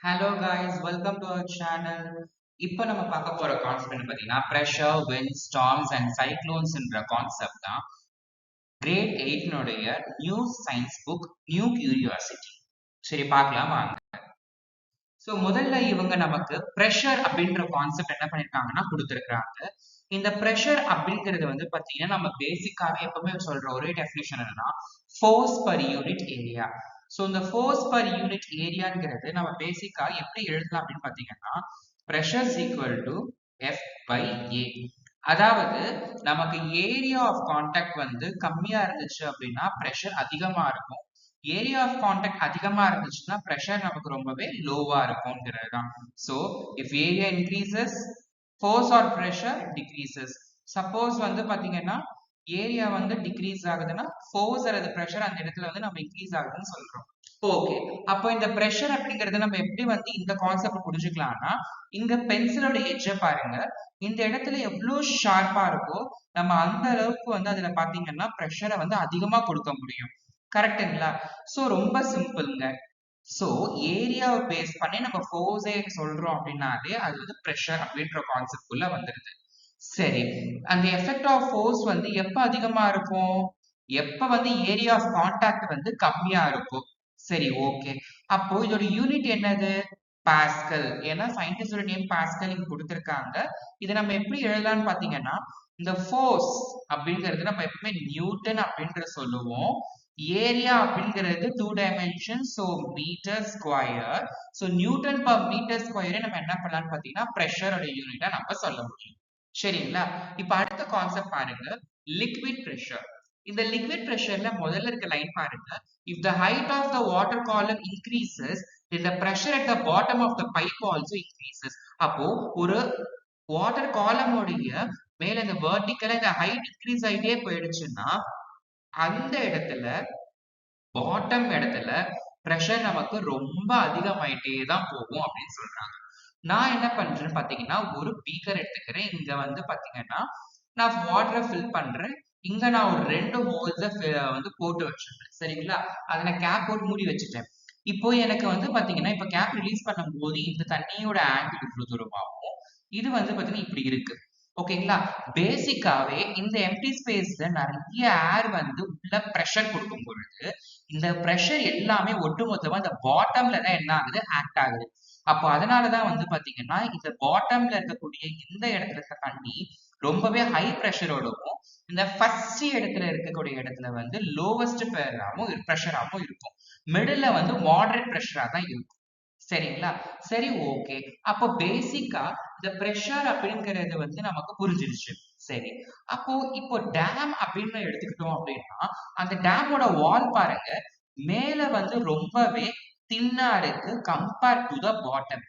Hello guys, welcome to our channel. இப்போ நம்ம பார்க்க போற கான்செப்ட் பார்த்தீங்கன்னா pressure, winds, storms and cyclones என்ற கான்செப்ட் தான் grade 8 new science book new curiosity. சரி பார்க்கலாம் வாங்க. ஸோ முதல்ல இவங்க நமக்கு ப்ரெஷர் அப்படின்ற கான்செப்ட் என்ன பண்ணிருக்காங்கன்னா கொடுத்துருக்காங்க. இந்த ப்ரெஷர் அப்படிங்கிறது வந்து பார்த்தீங்கன்னா நம்ம பேசிக்காவே எப்பவுமே சொல்ற ஒரே டெஃபினிஷன் என்னன்னா force per unit area. So இந்த ஃபோர்ஸ் பர் யூனிட் ஏரியாங்கிறது நம்ம பேசிக்கா எப்படி எழுதலாம் அப்படின்னு பார்த்தீங்கன்னா pressure equal to F by A. அதாவது நமக்கு ஏரியா ஆஃப் கான்டாக்ட் வந்து கம்மியா இருந்துச்சு அப்படின்னா ப்ரெஷர் அதிகமா இருக்கும். ஏரியா ஆஃப் கான்டாக்ட் அதிகமா இருந்துச்சுன்னா ப்ரெஷர் நமக்கு ரொம்பவே லோவா இருக்கும்ங்கிறது தான். So if area increases fours are pressure decreases. Suppose வந்து பாத்தீங்கன்னா ஏரியா வந்து டிக்ரீஸ் ஆகுதுன்னா ஃபோர்ஸ் அல்லது ப்ரெஷர் அந்த இடத்துல வந்து நம்ம இன்க்ரீஸ் ஆகுதுன்னு சொல்றோம். ஓகே, அப்போ இந்த ப்ரெஷர் அப்படிங்கறது நம்ம எப்படி வந்து இந்த கான்செப்ட் புரிஞ்சுக்கலாம்னா இங்க பென்சிலோட எட்ஜ பாருங்க. இந்த இடத்துல எவ்வளவு ஷார்ப்பா இருக்கோ நம்ம அந்த அளவுக்கு வந்து அதுல பாத்தீங்கன்னா ப்ரெஷரை வந்து அதிகமா கொடுக்க முடியும். கரெக்டுங்களா? சோ ரொம்ப சிம்பிள்ங்க. சோ ஏரியாவை பேஸ் பண்ணி நம்ம ஃபோர்ஸே சொல்றோம் அப்படின்னாலே அது வந்து ப்ரெஷர் அப்படின்ற கான்செப்ட் குள்ள வந்துருது. சரி, அந்த எஃபெக்ட் ஆஃப் ஃபோர்ஸ் வந்து எப்ப அதிகமா இருக்கும்? எப்ப வந்து ஏரியா ஆஃப் கான்டாக்ட் வந்து கம்மியா இருக்கும். சரி, ஓகே. அப்போ இதோட யூனிட் என்னது? பாஸ்கல். ஏன்னா சயின்டிஸ்டோட நேம் பாஸ்கல் இங்க கொடுத்திருக்காங்க. இதை நம்ம எப்படி எழுதலாம்னு பாத்தீங்கன்னா இந்த ஃபோர்ஸ் அப்படிங்கிறது நம்ம எப்பவுமே நியூட்டன் அப்படின்ற சொல்லுவோம். ஏரியா அப்படிங்கிறது 2 dimension, so metre square. So newton per metre ஸ்கொயரை நம்ம என்ன பண்ணலாம்னு பாத்தீங்கன்னா ப்ரெஷரோட யூனிட்டா நம்ம சொல்ல முடியும். சரிங்களா? இப்ப அடுத்த கான்செப்ட் பாருங்க, லிக்விட் ப்ரெஷர். இந்த லிக்விட் ப்ரெஷர்ல முதல்ல இருக்க லைன் பாருங்க. If the height of the water column increases then the pressure at the bottom of the pipe also increases. அப்போ ஒரு வாட்டர் காலம் உடைய மேல இந்த வெர்டிக்கலா இந்த ஹைட் இன்க்ரீஸ் ஆயிட்டே போயிடுச்சுன்னா அந்த இடத்துல பாட்டம் இடத்துல ப்ரெஷர் நமக்கு ரொம்ப அதிகமாயிட்டே தான் போகும் அப்படின்னு சொல்றாங்க. நான் என்ன பண்றேன்னு பாத்தீங்கன்னா ஒரு பீக்கர் எடுத்துக்கிறேன். இங்க வந்து பாத்தீங்கன்னா நான் வாட்டரை ஃபில் பண்றேன். இங்க நான் ஒரு 2 ஹோல்ஸ வந்து போட்டு வச்சிருக்கேன். சரிங்களா? அதை நான் கேப் போட்டு மூடி வச்சுட்டேன். இப்போ எனக்கு வந்து பாத்தீங்கன்னா இப்ப கேப் ரிலீஸ் பண்ணும்போது இந்த தண்ணியோட ஆங்கிள் இவ்வளவு தூரமாகும். இது வந்து பாத்தீங்கன்னா இப்படி இருக்கு. ஓகேங்களா? பேசிக்காவே இந்த எம்டி ஸ்பேஸ்ல நிறைய ஏர் வந்து உள்ள ப்ரெஷர் கொடுக்கும் பொழுது இந்த ப்ரெஷர் எல்லாமே ஒட்டுமொத்தமா இந்த பாட்டம்ல தான் என்ன ஆகுது? ஆக்ட் ஆகுது. அப்போ அதனாலதான் வந்து பாத்தீங்கன்னா இந்த பாட்டம்ல இருக்கக்கூடிய இந்த இடத்துல இருக்க தண்ணி ரொம்பவே ஹை ப்ரெஷரோடவும் இந்த ஃபர்ஸ்ட் இடத்துல இருக்கக்கூடிய இடத்துல வந்து லோவஸ்ட் ப்ரெஷராகவும் இருக்கும். மிடில்ல வந்து மாடரேட் ப்ரெஷரா தான் இருக்கும். சரிங்களா? சரி, ஓகே. அப்போ பேசிக்கா இந்த ப்ரெஷர் அப்படிங்கிறது வந்து நமக்கு புரிஞ்சிருச்சு. சரி, அப்போ இப்போ டேம் அப்படின்னு எடுத்துக்கிட்டோம் அப்படின்னா அந்த டேமோட வால் பாருங்க, மேல வந்து ரொம்பவே தின்னா இருக்கு கம்பேர்ட் டு த பாட்டம்.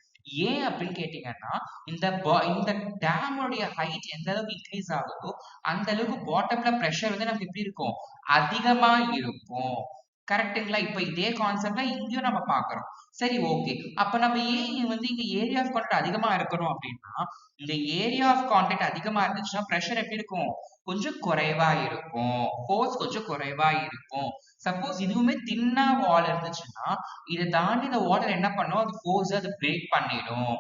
ஏன் அப்படின்னு கேட்டீங்கன்னா இந்த டேமோடைய ஹைட் எந்த அளவுக்கு இன்க்ரீஸ் ஆகுதோ அந்த அளவுக்கு பாட்டம்ல ப்ரெஷர் வந்து நமக்கு எப்படி இருக்கும்? அதிகமா இருக்கும். கரெக்ட்டுங்களா? இப்ப இதே கான்செப்ட்ல இங்கேயும் நம்ம பாக்குறோம். சரி, ஓகே. அப்ப நம்ம ஏன் வந்து இங்க ஏரியா ஆஃப் கான்டாக்ட் அதிகமா இருக்கணும் அப்படின்னா இந்த ஏரியா ஆஃப் கான்டாக்ட் அதிகமா இருந்துச்சுன்னா ப்ரெஷர் எப்படி இருக்கும்? கொஞ்சம் குறைவா இருக்கும். ஃபோர்ஸ் கொஞ்சம் குறைவா இருக்கும். சப்போஸ் இதுவுமே தின்னா வால் இருந்துச்சுன்னா இதை தாண்டி இந்த வாட்டர் என்ன பண்ணும்? அது ஃபோர்ஸ் அது பிரேக் பண்ணிடும்.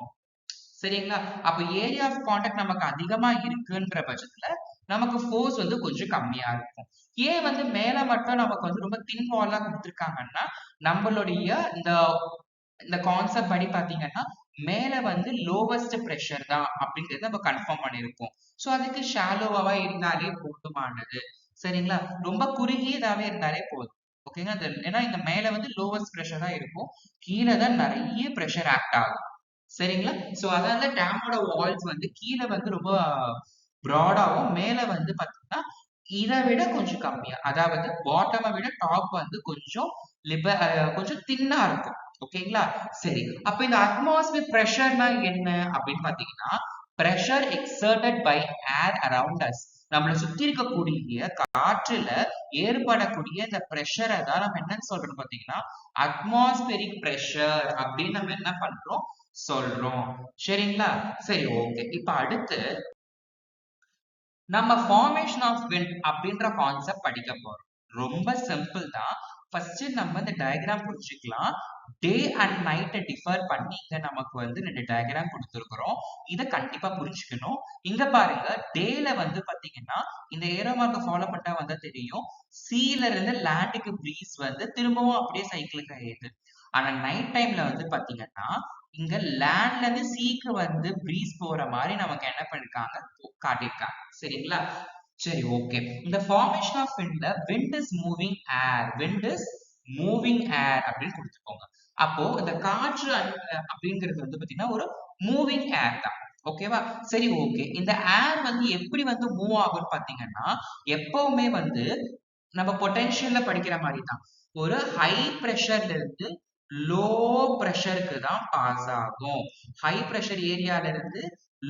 சரிங்களா? அப்ப ஏரியா ஆஃப் கான்டாக்ட் நமக்கு அதிகமா இருக்குன்ற பட்சத்துல நமக்கு ஃபோர்ஸ் வந்து கொஞ்சம் கம்மியா இருக்கும். ஏன் வந்து மேல மட்டும் நமக்கு வந்து ரொம்ப தின் வாலா கொடுத்துருக்காங்கன்னா நம்மளுடைய இந்த இந்த கான்செப்ட் படி பாத்தீங்கன்னா மேல வந்து லோவஸ்ட் ப்ரெஷர் தான் அப்படிங்கறத நம்ம கன்ஃபார்ம் பண்ணிருக்கோம். சோ அதுக்கு ஷாலோவா இருந்தாலே போதுமானது. சரிங்களா? ரொம்ப குறுகியதாவே இருந்தாலே போதும். ஓகேங்க? ஏன்னா இந்த மேல வந்து லோவஸ்ட் ப்ரெஷர் தான் இருக்கும், கீழே தான் நிறைய ப்ரெஷர் ஆக்ட் ஆகும். சரிங்களா? சோ அதனால டேமோட வால்ஸ் வந்து கீழே வந்து ரொம்ப ப்ராடாவும் மேல வந்து பாத்தீங்கன்னா இதை விட கொஞ்சம் கம்மியா, அதாவது பாட்டமை விட டாப் வந்து கொஞ்சம் கொஞ்சம் தின்னா இருக்கும். ஓகேங்களா? சரி, அப்ப இந்த அட்மாஸ்பியர் ப்ரெஷர்னா என்ன அப்படின்னு பாத்தீங்கன்னா pressure exerted by air around us. நம்மளை சுத்தி இருக்கக்கூடிய காற்றுல ஏற்படக்கூடிய இந்த ப்ரெஷரை தான் நம்ம என்னன்னு சொல்றோம் பாத்தீங்கன்னா அட்மாஸ்பெரிக் ப்ரெஷர் அப்படின்னு நம்ம என்ன பண்றோம்? சொல்றோம். சரிங்களா? சரி, ஓகே. இப்ப அடுத்து நம்ம ஃபார்மேஷன் ஆஃப் விண்ட் அப்படின்ற கான்செப்ட் படிக்க போறோம். ரொம்ப சிம்பிள் தான். ஃபர்ஸ்ட் நம்ம இந்த டயக்ராம் புரிஞ்சுக்கலாம். டே அண்ட் நைட்டை டிஃபர் பண்ணி இங்க நமக்கு வந்து 2 டயக்ராம் கொடுத்துருக்குறோம். இதை கண்டிப்பா புரிஞ்சுக்கணும். இங்க பாருங்க, டேல வந்து பாத்தீங்கன்னா இந்த ஏரோ மார்க்க ஃபாலோ பண்ணா வந்தா தெரியும், சீல இருந்து லேண்டுக்கு பிரீஸ் வந்து திரும்பவும் அப்படியே சைக்கிளுக்கு ஆயிடுது. ஆனா நைட் டைம்ல வந்து பாத்தீங்கன்னா இங்க லேண்ட்ல இருந்து சீக்கு வந்து பிரீஸ் போற மாதிரி நமக்கு என்ன பண்ணிருக்காங்க, காட்டியிருக்காங்க. சரிங்களா? சரி, ஓகே. இந்த ஃபார்மேஷன் ஆஃப் விண்ட்ல wind is moving air, wind is moving air அப்படின்னு கொடுத்துக்கோங்க. அப்போ இந்த காற்று அப்படிங்கிறது வந்து பாத்தீங்கன்னா ஒரு மூவிங் ஏர் தான். ஓகேவா? சரி, ஓகே. இந்த ஏர் வந்து எப்படி வந்து மூவ் ஆகும்னு பாத்தீங்கன்னா எப்பவுமே வந்து நம்ம பொட்டன்ஷியல்ல படிக்கிற மாதிரி தான், ஒரு ஹை பிரஷர்ல இருந்து லோ பிரஷருக்கு தான் பாஸ் ஆகும். ஹை பிரஷர் ஏரியால இருந்து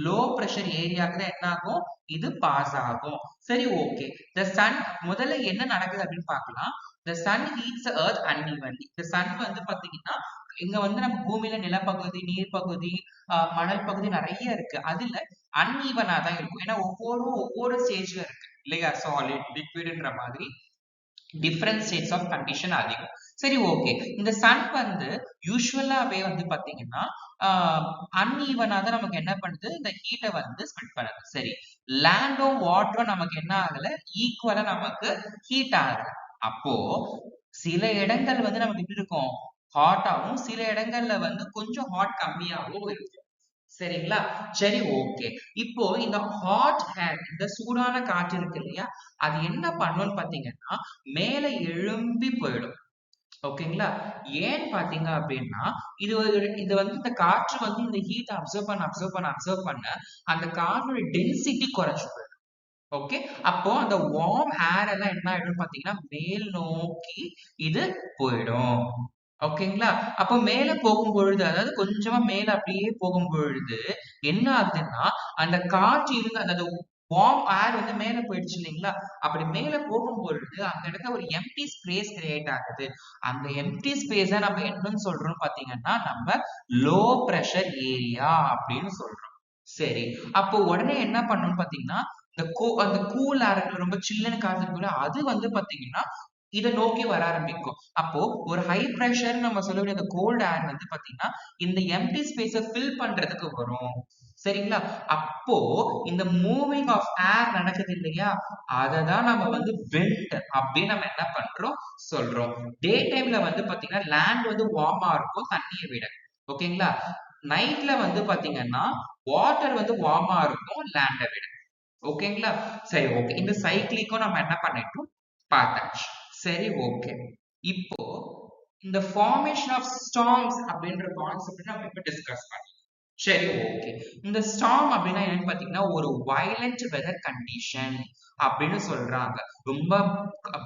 லோ பிரஷர் ஏரியாவுக்கு தான் என்ன ஆகும், இது பாஸ் ஆகும். சரி, ஓகே. த சன் முதல்ல என்ன நடக்குது அப்படின்னு பார்க்கலாம். The sun heats the earth unevenly. The sun வந்து பாத்தீங்கன்னா இங்க வந்து நம்ம பூமியில நிலப்பகுதி, நீர் பகுதி, மணல் பகுதி நிறைய இருக்கு. அதுல அன்இவனா தான் இருக்கும். ஏன்னா ஒவ்வொரு ஸ்டேஜ்ல இருக்கு இல்லையா, சாலிட் லிக்விட்ன்ற மாதிரி டிஃபரண்ட் ஸ்டேட்ஸ் ஆஃப் கண்டிஷன் அதிகம். சரி, ஓகே. இந்த சன் வந்து யூஸ்வலாவே வந்து பாத்தீங்கன்னா அன்ஈவனா தான் நமக்கு என்ன பண்ணுது, இந்த ஹீட்டை வந்து ஸ்ப்ரெட் பண்ணுது. சரி, லேண்டும் வாட்டரும் நமக்கு என்ன ஆகல, ஈக்குவலா நமக்கு ஹீட் ஆகல. அப்போ சில இடங்கள் வந்து நமக்கு எப்படி இருக்கும், ஹாட்டாவும், சில இடங்கள்ல வந்து கொஞ்சம் ஹாட் கம்மியாகவும் இருக்கும். சரிங்களா? சரி, ஓகே. இப்போ இந்த ஹாட் ஏர், இந்த சூடான காற்று இருக்கு இல்லையா, அது என்ன பண்ணும்னு பாத்தீங்கன்னா மேல எழும்பி போயிடும். ஓகேங்களா? ஏன்னு பாத்தீங்க அப்படின்னா இது வந்து இந்த காற்று வந்து இந்த ஹீட் அப்சர்வ் பண்ண அந்த காற்றோட டென்சிட்டி குறைஞ்சு போயிடும். ஓகே, அப்போ அந்த வார்ம் ஏர் எல்லாம் என்ன ஆயிடும் பாத்தீங்கன்னா மேல் நோக்கி இது போயிடும். ஓகேங்களா? அப்போ மேல போகும் பொழுது, அதாவது கொஞ்சமா மேல அப்படியே போகும் பொழுது என்ன ஆகுதுன்னா அந்த காற்று இருந்த அந்த வார்ம் ஏர் வந்து மேல போயிடுச்சு இல்லைங்களா, அப்படி மேல போகும் பொழுது அந்த இடத்துல ஒரு எம்டி ஸ்பேஸ் கிரியேட் ஆகுது. அந்த எம்டி ஸ்பேஸ நம்ம என்னன்னு சொல்றோம் பாத்தீங்கன்னா நம்ம லோ பிரஷர் ஏரியா அப்படின்னு சொல்றோம். சரி, அப்போ உடனே என்ன பண்ணணும்னு பாத்தீங்கன்னா அந்த கூல் ஏர் ரொம்ப சில்லுன்னு காத்து இருக்குல்ல, அது வந்து பாத்தீங்கன்னா இதை நோக்கி வர ஆரம்பிக்கும். அப்போ ஒரு ஹை பிரஷர் நம்ம சொல்லக்கூடிய அந்த கோல்ட் ஏர் வந்து பாத்தீங்கன்னா இந்த எம்டி ஸ்பேஸ ஃபில் பண்றதுக்கு வரும். சரிங்களா? அப்போ இந்த மூவிங் ஆஃப் ஏர் நடக்குது இல்லையா, அததான் நம்ம வந்து விண்ட் அப்படின்னு நம்ம என்ன பண்றோம் சொல்றோம். டே டைம்ல வந்து பாத்தீங்கன்னா லேண்ட் வந்து வார்மா இருக்கும் தண்ணியை விட. ஓகேங்களா? நைட்ல வந்து பாத்தீங்கன்னா வாட்டர் வந்து வார்மா இருக்கும் லேண்டை விட. ஓகேங்களா? சரி, ஓகே. இந்த சைக்கிளிக்கும் நம்ம என்ன பண்ணிட்டோம் பார்த்தாச்சு. சரி, ஓகே. இப்போ இந்த ஃபார்மேஷன் ஆஃப் ஸ்டார்ம்ஸ் அப்படின்ற கான்செப்ட் நம்ம இப்ப டிஸ்கஸ் பண்ணலாம். சரி, ஓகே. இந்த ஸ்டார்ம் அப்படின்னா என்னன்னு பாத்தீங்கன்னா ஒரு வயலண்ட் வெதர் கண்டிஷன் அப்படின்னு சொல்றாங்க. ரொம்ப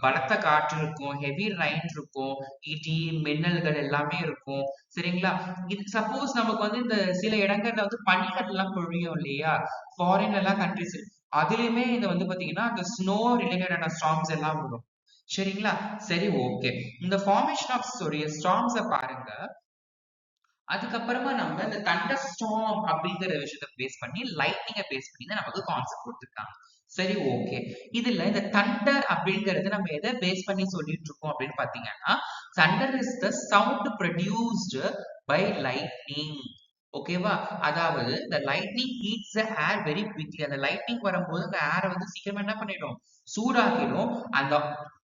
பலத்த காற்று இருக்கும், ஹெவி ரைன் இருக்கும், இடி மின்னல்கள் எல்லாமே இருக்கும். சரிங்களா? இது சப்போஸ் நமக்கு வந்து இந்த சில இடங்கள்ல வந்து பனிகள் எல்லாம் பொழியும் இல்லையா, ஃபாரின்ல எல்லாம் கண்ட்ரிஸ், அதுலயுமே இது வந்து பாத்தீங்கன்னா அந்த ஸ்னோ ரிலேட்டடான ஸ்டார்ம்ஸ் எல்லாம் வரும். சரிங்களா? சரி, ஓகே. இந்த ஃபார்மேஷன் ஆஃப் ஸ்டார்ம்ஸ பாருங்க. அதுக்கப்புறமா நம்ம இந்த தண்டர் ஸ்டார்ம் அப்படிங்கிற விஷயத்த பேஸ் பண்ணி லைட்னிங்கை பேஸ் பண்ணி தான் நமக்கு கான்செப்ட் கொடுத்துருக்காங்க. சரி, ஓகே. இதுல இந்த தண்டர் அப்படிங்கறது நம்ம எதை பேஸ் பண்ணி சொல்லிட்டு இருக்கோம் அப்படின்னு பாத்தீங்கன்னா thunder is the sound produced by lightning. ஓகேவா? அதாவது இந்த lightning heats the air very quickly. அந்த லைட்னிங் வரும்போது அந்த ஏரை வந்து சீக்கிரமா என்ன பண்ணிடும், சூடாக்கிடும். அந்த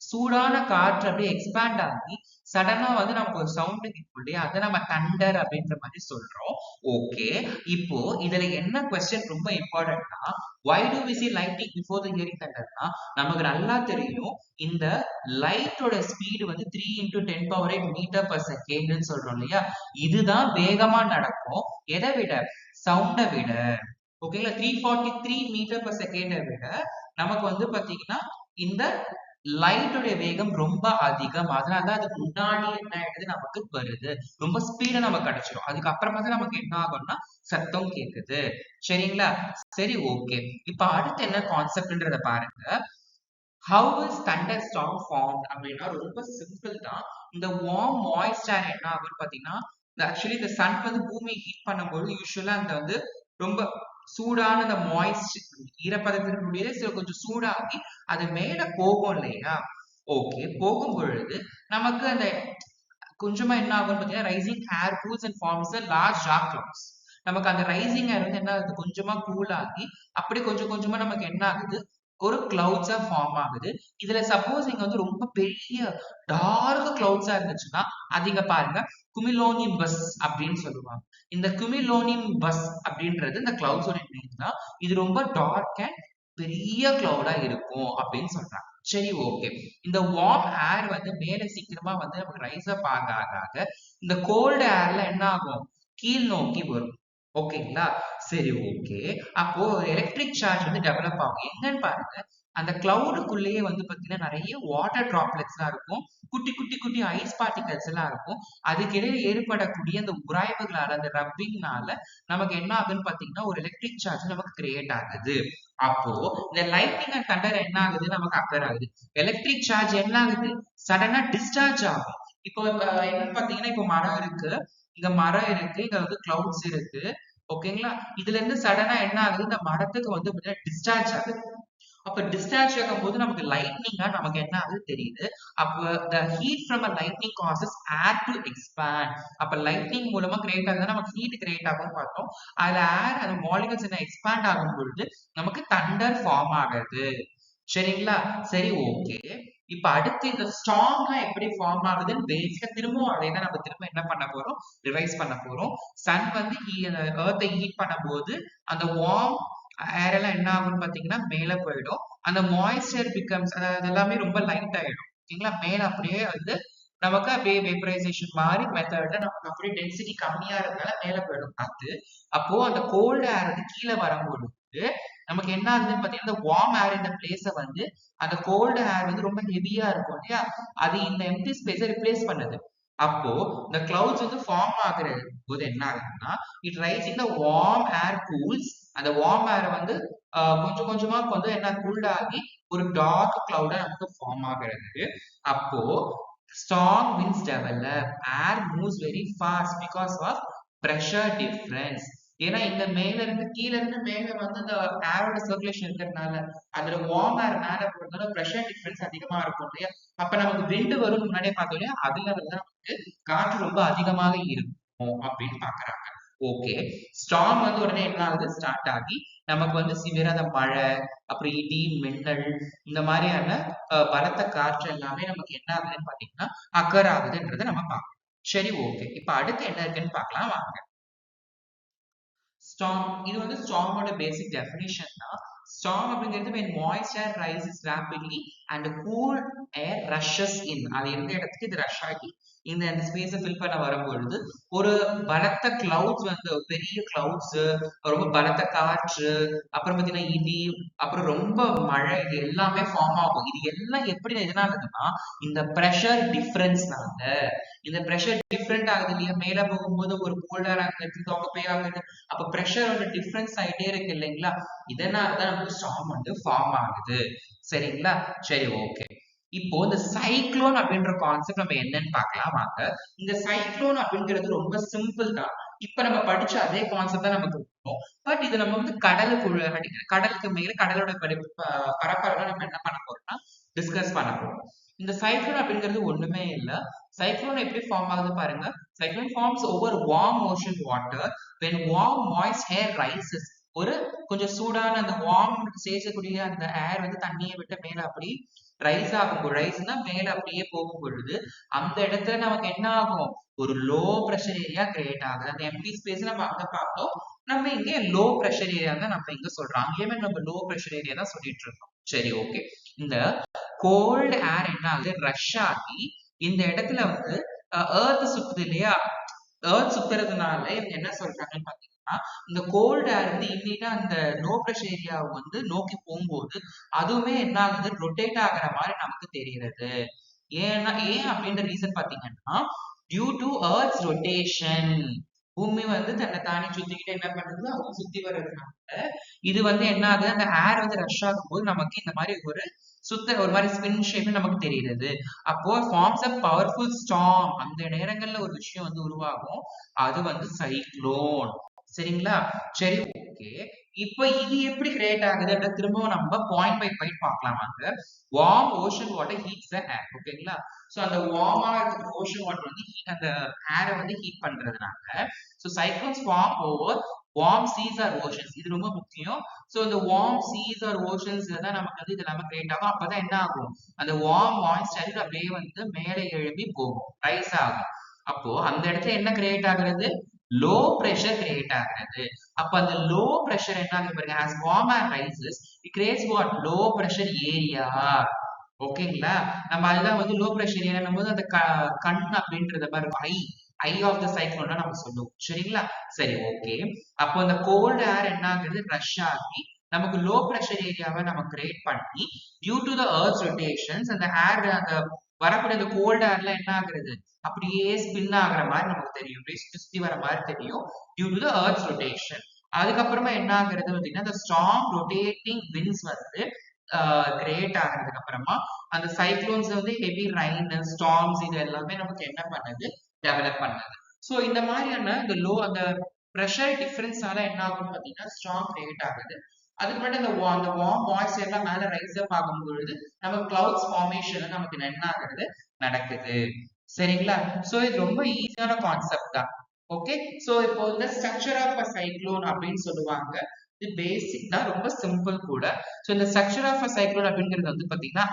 சூடான காற்று அப்படியே எக்ஸ்பேண்ட் ஆகி சடனா வந்து நமக்கு ஒரு சவுண்ட் கேட்கும் இல்லையா, அதை நம்ம தண்டர் அப்படின்ற மாதிரி சொல்றோம். ஓகே, இப்போ இதுல என்ன கொஸ்டின் ரொம்ப இம்பார்ட்டன்ட்னா why do we see lightning before the hearing thunderனா நமக்கு நல்லா தெரியும் இந்த லைட்டோட ஸ்பீடு வந்து 3 into 10⁻8 மீட்டர் per செகண்ட்னு சொல்றோம் இல்லையா, இதுதான் வேகமா நடக்கும். எதை விட, சவுண்டை விட. ஓகேங்களா? 343 மீட்டர் per செகண்டை விட நமக்கு வந்து பாத்தீங்கன்னா இந்த லைட்டோட வேகம் ரொம்ப அதிகம். அதனாலதான் அதுக்கு முன்னாடி என்ன ஆயிடுது, நமக்கு வருது, ரொம்ப ஸ்பீடா நமக்கு கிடைச்சிடும். அதுக்கப்புறமா தான் நமக்கு என்ன ஆகும்னா சத்தம் கேக்குது. சரிங்களா? சரி, ஓகே. இப்ப அடுத்து என்ன கான்செப்ட்ன்றத பாருங்க. How is thunderstorm formed அப்படின்னா ரொம்ப சிம்பிள் தான். இந்த வார்ம் மாய்ஸ்ட் ஏர் என்ன ஆகும்னு பாத்தீங்கன்னா ஆக்சுவலி இந்த சன் வந்து பூமியை ஹீட் பண்ணும்போது யூஸ்வலா அந்த வந்து ரொம்ப சூடான அந்த மாய்ஸ்ட் ஈரப்பதத்தினுடைய சில கொஞ்சம் சூடாகி அது மேல போகும் இல்லையா. ஓகே, போகும் பொழுது நமக்கு அந்த கொஞ்சமா என்ன ஆகும்னு பாத்தீங்கன்னா rising air cools and forms large dark clouds. நமக்கு அந்த ரைசிங் ஏர் வந்து என்ன ஆகுது, கொஞ்சமா கூல் ஆகி அப்படி கொஞ்சம் கொஞ்சமா நமக்கு என்ன ஆகுது, ஒரு கிளவுட்ஸா ஃபார்ம் ஆகுது. இதுல சப்போஸ் இங்க வந்து ரொம்ப பெரிய டார்க் கிளவுட்ஸா இருந்துச்சுன்னா அது இங்க பாருங்க குமிலோனிம்பஸ் அப்படின்னு சொல்லுவாங்க. இந்த குமிலோனிம்பஸ் அப்படின்றது இந்த கிளவுட்ஸோட நேம் தான். இது ரொம்ப டார்க் அண்ட் பெரிய கிளவுடா இருக்கும் அப்படின்னு சொல்றாங்க. சரி, ஓகே. இந்த வார்ம் ஏர் வந்து மேல சீக்கிரமா வந்து நமக்கு ரைஸ் அப் ஆக இந்த கோல்டு ஏர்ல என்ன ஆகும், கீழ் நோக்கி வரும். ஓகேங்களா? சரி, ஓகே. அப்போ எலக்ட்ரிக் சார்ஜ் வந்து டெவலப் ஆகும். என்னன்னு பாருங்க, அந்த கிளவுடுக்குள்ளேயே வந்து பாத்தீங்கன்னா நிறைய வாட்டர் டிராப்லெட்ஸ் எல்லாம் இருக்கும். குட்டி குட்டி குட்டி ஐஸ் பார்ட்டிகல்ஸ் எல்லாம் இருக்கும். அதுக்கிடையே ஏற்படக்கூடிய அந்த உராய்வுகளால, அந்த ரப்பிங்னால நமக்கு என்ன ஆகுதுன்னு பாத்தீங்கன்னா ஒரு எலக்ட்ரிக் சார்ஜ் நமக்கு கிரியேட் ஆகுது. அப்போ இந்த லைட்னிங் அண்ட் தண்டர் என்ன ஆகுது, நமக்கு அக்கர் ஆகுது. எலக்ட்ரிக் சார்ஜ் என்ன ஆகுது, சடனா டிஸ்சார்ஜ் ஆகும். இப்போ என்னன்னு பாத்தீங்கன்னா இப்போ மரம் இருக்கு, இங்க மரம் இருக்கு, இங்க வந்து கிளவுட்ஸ் இருக்கு. ஓகேங்களா? இதுல இருந்து சடனா என்ன ஆகுது, இந்த மரத்துக்கு வந்து டிஸ்சார்ஜ் ஆகுது. அப்ப டிஸ்சார்ஜ் ஆகும் போது நமக்கு லைட்னிங்கா நமக்கு என்ன ஆகுது தெரியுது. அப்ப the heat from a lightning causes air to expand. அப்ப லைட்னிங் மூலமா கிரியேட் ஆகுது, நமக்கு ஹீட் கிரியேட் ஆகும்னு பார்த்தோம். அதுல ஏர் அந்த மாலிகுல்ஸ் என்ன எக்ஸ்பேண்ட் ஆகும் பொழுது நமக்கு தண்டர் ஃபார்ம் ஆகுது. சரிங்களா? சரி, ஓகே. இப்ப அடுத்து இந்த ஸ்டார்ம்லாம் எப்படி ஃபார்ம் ஆகுதுன்னு பேசிக்கா திரும்பவும் அதே தான் நம்ம திரும்ப என்ன பண்ண போறோம், ரிவைஸ் பண்ண போறோம். சன் வந்து எர்த்தை ஹீட் பண்ணும்போது அந்த வார்ம் ஏர் எல்லாம் என்ன ஆகும்னு பாத்தீங்கன்னா மேல போயிடும். அந்த மாய்ஸ்சர் பிகம்ஸ், அதாவது எல்லாமே ரொம்ப லைட் ஆயிடும். ஓகேங்களா? மேல அப்படியே வந்து நமக்கு அப்படியே வேப்பரைசேஷன் மாதிரி மெத்தட்ல நமக்கு அப்படியே டென்சிட்டி கம்மியா இருந்தால மேல போயிடும் காத்து. அப்போ அந்த கோல்டு ஏர் வந்து கீழே வரும்பொழுது நமக்கு என்ன ஆகுதுன்னு பாத்தீங்கன்னா வார்ம் ஏர் இந்த பிளேஸ வந்து அந்த கோல்டு ஏர் வந்து ரொம்ப ஹெவியா இருக்கும் இல்லையா, அது இந்த எம்டி ஸ்பேஸை ரிப்ளேஸ் பண்ணுது. அப்போ இந்த கிளவுட்ஸ் வந்து ஃபார்ம் ஆகுறது போது என்ன ஆகுதுன்னா it rising the warm air cools. அந்த வார்ம் ஏர் வந்து கொஞ்சம் கொஞ்சமா வந்து என்ன கூல்ட் ஆகி ஒரு டார்க் கிளவுடா நமக்கு ஃபார்ம் ஆகிறது. அப்போ strong winds develop, air moves very fast because of pressure difference. ஏன்னா இந்த மேல இருந்து கீழ இருந்து மேல வந்து இந்த ஏரோட சர்க்குலேஷன் இருக்கிறதுனால அதுல வார்ம் ஏர் மேல போறதுனால பிரஷர் டிஃபரன்ஸ் அதிகமா இருக்கும் இல்லையா. அப்ப நமக்கு விண்டு வரும் முன்னாடியே பார்த்தோம் இல்லையா, அதுல வந்து நமக்கு காற்று ரொம்ப அதிகமாக இருக்கும் அப்படின்னு பாக்குறாங்க. ஓகே, ஸ்டார்ம் வந்து உடனே என்ன ஆகுது, ஸ்டார்ட் ஆகி நமக்கு வந்து சிவியரான மழை, அப்புறம் இடி மின்னல், இந்த மாதிரியான பலத்த காற்று எல்லாமே நமக்கு என்ன ஆகுதுன்னு பாத்தீங்கன்னா அக்கர் ஆகுதுன்றதை நம்ம பார்க்கணும். சரி, ஓகே. இப்ப அடுத்து என்ன இருக்குன்னு பார்க்கலாம் வாங்க. ஸ்டார்ம், இது வந்து ஸ்டார்மோட பேசிக் டெஃபினிஷன் தான். ஸ்டார்ம் அப்படிங்கிறது when moist air rises rapidly and cool air rushes in. அது எந்த இடத்துக்கு இது ரஷ் ஆகி இந்த ஸ்பேஸை ஃபில் பண்ண வரும்பொழுது ஒரு பலத்த கிளவுட்ஸ் வந்து பெரிய கிளவுட்ஸ், ரொம்ப பலத்த காற்று, அப்புறம் பார்த்தீங்கன்னா இடி, அப்புறம் ரொம்ப மழை, இது எல்லாமே ஃபார்ம் ஆகும். இது எல்லாம் எப்படி எதனாலதுன்னா இந்த ப்ரெஷர் டிஃபரன்ஸ்னால. இந்த ப்ரெஷர் டிஃப்ரெண்ட் ஆகுது இல்லையா, மேல போகும்போது ஒரு கோல்டர் ஆகுது, தொகப்பே ஆகுது. அப்ப ப்ரெஷரோட டிஃபரன்ஸ் ஆயிட்டே இருக்கு இல்லைங்களா, இதனாலதான் நமக்கு ஸ்டார்ம் வந்து ஃபார்ம் ஆகுது. சரிங்களா? சரி, ஓகே. இப்போ இந்த சைக்ளோன் அப்படின்ற கான்செப்ட் நம்ம என்னன்னு பார்க்கலாம் வாங்க. இந்த சைக்ளோன் அப்படிங்கிறது ரொம்ப சிம்பிள் தான். இப்ப நம்ம படிச்ச அதே கான்செப்ட் தான் நமக்கு இருக்கும். பட் இது நம்ம வந்து கடலுக்கு மேல கடலோட பரப்பளவுல நம்ம என்ன பண்ண போறோம்னா டிஸ்கஸ் பண்ண போறோம். இந்த சைக்ளோன் அப்படிங்கிறது ஒண்ணுமே இல்ல. சைக்ளோன் எப்படி ஃபார்ம் ஆகுது பாருங்க. Cyclone forms over warm ocean water when warm moist air rises. ஒரு கொஞ்சம் சூடான அந்த வார்ம் சேசக்கூடிய அந்த ஏர் வந்து தண்ணியை விட்டு மேல அப்படி ரைஸ் ஆகும். ரைஸ்னா மேல அப்படியே போகும் பொழுது அந்த இடத்துல நமக்கு என்ன ஆகும், ஒரு லோ ப்ரெஷர் ஏரியா கிரியேட் ஆகுது. அந்த எம்டி ஸ்பேஸ் நம்ம அங்க பார்த்தோம், நம்ம இங்க லோ ப்ரெஷர் ஏரியா தான் நம்ம இங்க சொல்றோம். அங்கேயுமே நம்ம லோ ப்ரெஷர் ஏரியா தான் சொல்லிட்டு இருக்கோம். சரி, ஓகே. இந்த கோல்டு ஏர் என்ன ஆகுது, ரஷ் ஆகி இந்த இடத்துல வந்து எர்த் சுத்துது இல்லையா, எர்த் சுத்துறதுனால இவங்க என்ன சொல்றாங்கன்னு பாத்தீங்கன்னா இந்த கோல்டு ஏர் வந்து இம்மிடியா அந்த லோ ப்ரெஷர் ஏரியாவை வந்து நோக்கி போகும்போது அதுவுமே என்ன ஆகுது, ரொட்டேட் ஆகுற மாதிரி நமக்கு தெரிகிறது. ஏன் அப்படின்ற ரீசன் பாத்தீங்கன்னா டியூ டு எர்த்ஸ் ரொட்டேஷன். பூமி வந்து தன்னை தானே சுத்திக்கிட்டு என்ன பண்ணுது, அவங்க சுத்தி வர்றதுனால இது வந்து என்ன ஆகுது, அந்த ஏர் வந்து ரஷ் ஆகும் போது நமக்கு இந்த மாதிரி ஒரு மாதிரி ஸ்பின் ஷேப் நமக்கு தெரியுது. அப்போ ஃபார்ம்ஸ் அ பவர்ஃபுல் ஸ்டார்ம். அந்த நேரங்கள்ல ஒரு விஷயம் வந்து உருவாகும், அது வந்து சைக்ளோன். சரிங்களா? சரி, ஓகே. இப்போ இது எப்படி கிரியேட் ஆகுதுன்ற திரும்பவும் நம்ம பாயிண்ட் பை பாயிண்ட் பார்க்கலாமாங்க. Warm ocean water heats the air. ஓகேங்களா? சோ அந்த வார்மா இருக்கிற ஓஷன் வாட்டர் வந்து அந்த ஏரை வந்து ஹீட் பண்றதுனால so cyclones form over warm seas or oceans. இது ரொம்ப முக்கியம். சோ இந்த வார்ம் சீஸ் ஆர் ஓஷன்ஸ்ல தான் நமக்கு வந்து இது எல்லாமே கிரியேட் ஆகும். அப்பதான் என்ன ஆகும், அந்த வார்ம் மாய்ஸ்சர் அப்படியே வந்து மேலே எழும்பி போகும், ரைஸ் ஆகும். அப்போ அந்த இடத்துல என்ன கிரியேட் ஆகுறது, லோ பிரஷர் கிரியேட் ஆகுறது. அப்ப அந்த லோ பிரஷர் என்ன ஆகுது பாருங்க, as warm air rises it creates what, low pressure area. ஓகேங்களா? நம்ம அதுதான் வந்து லோ பிரஷர் ஏரியா போது அந்த கண் அப்படின்றத மாதிரி இருக்கும், ஐ ஆஃப் த சைக்ளோன் நம்ம சொல்லுவோம். சரிங்களா? சரி, ஓகே. அப்போ அந்த கோல்டு ஏர் என்ன ஆகுது, ரஷ் ஆகி நமக்கு லோ பிரஷர் ஏரியாவை நம்ம கிரியேட் பண்ணி due to the earth rotations அந்த ஏர் அந்த வரக்கூடிய அந்த கோல்டு ஏர்ல என்ன ஆகுறது, அப்படியே ஸ்பின் ஆகுற மாதிரி நமக்கு தெரியும், சுத்தி வர மாதிரி தெரியும் due to the earth rotation. அதுக்கப்புறமா என்ன ஆகுறது பார்த்தீங்கன்னா, இந்த ஸ்ட்ராங் ரொட்டேட்டிங் விண்ட்ஸ் வந்து கிரியேட் ஆகிறதுக்கு அப்புறமா அந்த சைக்ளோன்ஸ் வந்து ஹெவி ரைன் ஸ்டார்ம்ஸ் இது எல்லாமே நமக்கு என்ன பண்ணுது, டெவலப் பண்ணுது. சோ இந்த மாதிரியான இந்த லோ அந்த பிரஷர் டிஃபரன்ஸால என்ன ஆகும் பாத்தீங்கன்னா ஸ்ட்ராங் கிரியேட் ஆகுது. அதுக்கு மட்டும் அந்த வார்ம் மாய்ஸ்சர் எல்லாம் மேல ரைஸ் அப் ஆகும் பொழுது நமக்கு கிளவுட்ஸ் ஃபார்மேஷன் நமக்கு என்ன ஆகுது, நடக்குது. சரிங்களா? சோ இது ரொம்ப ஈஸியான கான்செப்ட் தான். ஓகே. சோ இப்போ இந்த ஸ்ட்ரக்சர் ஆஃப் அ சைக்ளோன் அப்படின்னு சொல்லுவாங்க. இது பேசிக் தான், ரொம்ப சிம்பிள் கூட. சோ இந்த ஸ்ட்ரக்சர் ஆஃப் அ சைக்ளோன் அப்படிங்கிறது வந்து பாத்தீங்கன்னா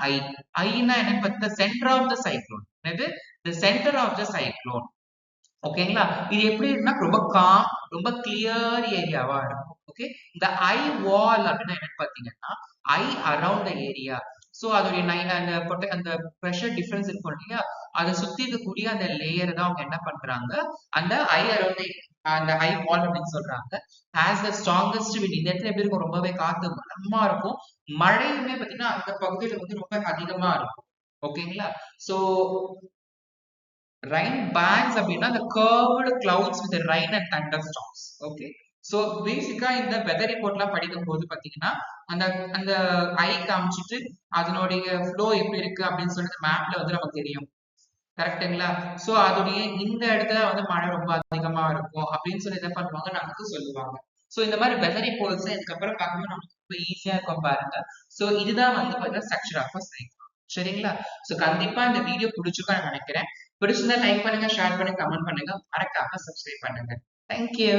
ஐனா என்னன்னு பார்த்தா சென்டர் ஆஃப் த சைக்ளோன். என்னது, the centre of the cyclone. ஓகேங்களா? இது எப்படி இருக்குன்னா ரொம்ப காம், ரொம்ப கிளியர் ஏரியாவா இருக்கும். ஓகே. இந்த ஐ வால் அப்படின்னா என்னன்னு பாத்தீங்கன்னா ஐ அரவுண்ட் த ஏரியா. சோ அதோடைய அந்த பிரஷர் டிஃபரன்ஸ் இருக்கும் இல்லையா, அதை சுத்தி இருக்கக்கூடிய அந்த லேயர் தான் அவங்க என்ன பண்றாங்க, அந்த ஐ அரவுண்ட் அந்த ஐ வால் அப்படின்னு சொல்றாங்க. Has the strongest wind. இந்த இடத்துல எப்படி இருக்கும், ரொம்பவே காத்து பலமா இருக்கும். மழையுமே பாத்தீங்கன்னா அந்த பகுதியில வந்து ரொம்ப அதிகமா இருக்கும். ஓகேங்களா? சோ ரெயின் பேண்ட்ஸ் அப்படின்னா the curved clouds with rain and thunderstorms. Okay. So பேசிக்கா இந்த வெதர் ரிப்போர்ட்லாம் படிக்கும் போது பாத்தீங்கன்னா அந்த அந்த ஐ காமிச்சிட்டு அதனுடைய ஃப்ளோ எப்படி இருக்கு அப்படின்னு சொல்லிட்டு மேப்ல வந்து நமக்கு தெரியும். கரெக்ட்டுங்களா? சோ அதோடைய இந்த இடத்துல வந்து மழை ரொம்ப அதிகமா இருக்கும் அப்படின்னு சொல்லி என்ன பண்ணுவாங்க, நமக்கு சொல்லுவாங்க. சோ இந்த மாதிரி வெதர் ரிப்போர்ட்ஸ் இதுக்கப்புறம் பார்க்கும்போது நமக்கு ரொம்ப ஈஸியா இருக்கும் பாருங்க. சோ இதுதான் வந்து பாத்தீங்கன்னா ஸ்ட்ரக்சர் ஆஃப் அ சைக்கிள். சரிங்களா? சோ கண்டிப்பா இந்த வீடியோ பிடிச்சிருக்கும்னு நினைக்கிறேன். பிடிச்சிருந்தா லைக் பண்ணுங்க, ஷேர் பண்ணுங்க, கமெண்ட் பண்ணுங்க, மறக்காம சப்ஸ்கிரைப் பண்ணுங்க. தேங்க்யூ.